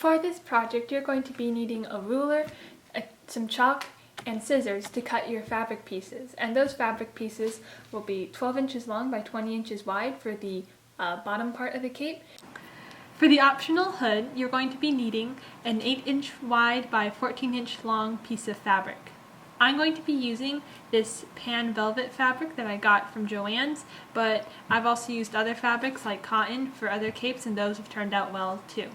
For this project, you're going to be needing a ruler, some chalk, and scissors to cut your fabric pieces. And those fabric pieces will be 12 inches long by 20 inches wide for the bottom part of the cape. For the optional hood, you're going to be needing an 8-inch wide by 14-inch long piece of fabric. I'm going to be using this pan velvet fabric that I got from Joann's, but I've also used other fabrics like cotton for other capes, and those have turned out well too.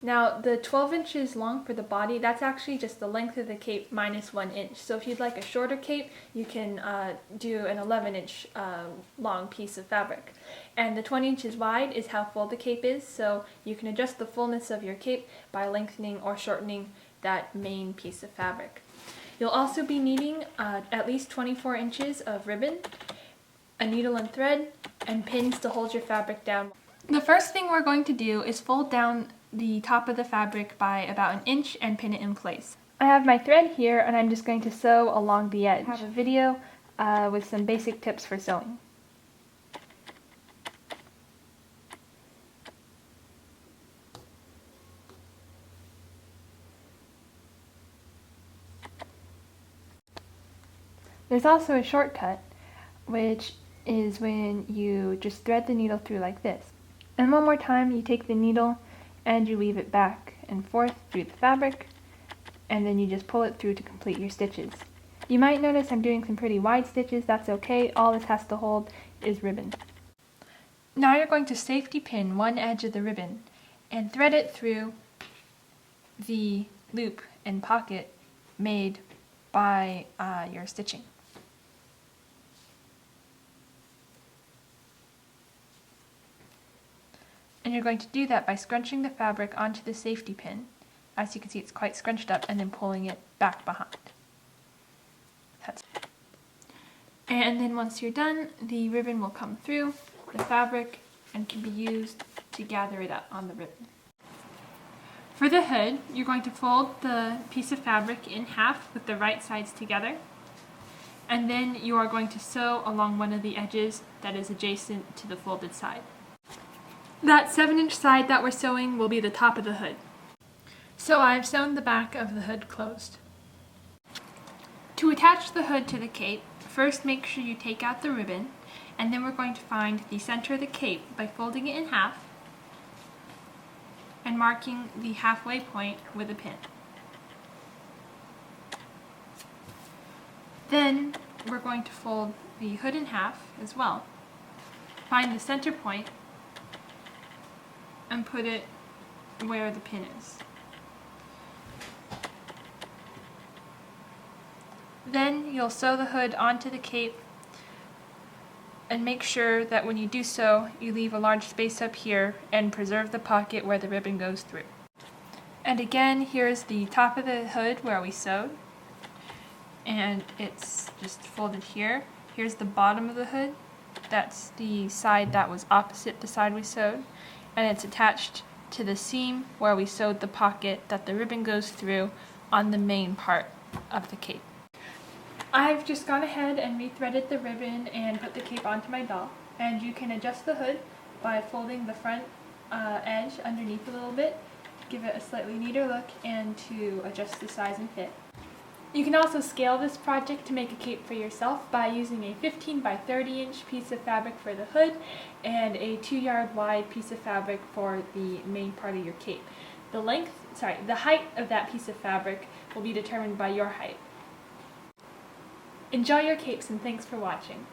Now, the 12 inches long for the body, that's actually just the length of the cape minus 1 inch. So if you'd like a shorter cape, you can do an 11-inch long piece of fabric. And the 20 inches wide is how full the cape is, so you can adjust the fullness of your cape by lengthening or shortening that main piece of fabric. You'll also be needing at least 24 inches of ribbon, a needle and thread, and pins to hold your fabric down. The first thing we're going to do is fold down the top of the fabric by about 1 inch and pin it in place. I have my thread here and I'm just going to sew along the edge. I have a video with some basic tips for sewing. There's also a shortcut, which is when you just thread the needle through like this. And one more time, you take the needle and you weave it back and forth through the fabric, and then you just pull it through to complete your stitches. You might notice I'm doing some pretty wide stitches. That's okay. All this has to hold is ribbon. Now you're going to safety pin one edge of the ribbon and thread it through the loop and pocket made by your stitching. And you're going to do that by scrunching the fabric onto the safety pin. As you can see, it's quite scrunched up, and then pulling it back behind. And then once you're done, the ribbon will come through the fabric and can be used to gather it up on the ribbon. For the hood, you're going to fold the piece of fabric in half with the right sides together, and then you are going to sew along one of the edges that is adjacent to the folded side. That 7-inch side that we're sewing will be the top of the hood. So I've sewn the back of the hood closed. To attach the hood to the cape, first make sure you take out the ribbon, and then we're going to find the center of the cape by folding it in half and marking the halfway point with a pin. Then we're going to fold the hood in half as well. Find the center point and put it where the pin is. Then you'll sew the hood onto the cape, and make sure that when you do so, you leave a large space up here and preserve the pocket where the ribbon goes through. And again, here's the top of the hood where we sewed, and it's just folded here. Here's the bottom of the hood. That's the side that was opposite the side we sewed, and it's attached to the seam where we sewed the pocket that the ribbon goes through on the main part of the cape. I've just gone ahead and rethreaded the ribbon and put the cape onto my doll, and you can adjust the hood by folding the front edge underneath a little bit, give it a slightly neater look, and to adjust the size and fit. You can also scale this project to make a cape for yourself by using a 15 by 30 inch piece of fabric for the hood and a 2-yard wide piece of fabric for the main part of your cape. The height of that piece of fabric will be determined by your height. Enjoy your capes, and thanks for watching.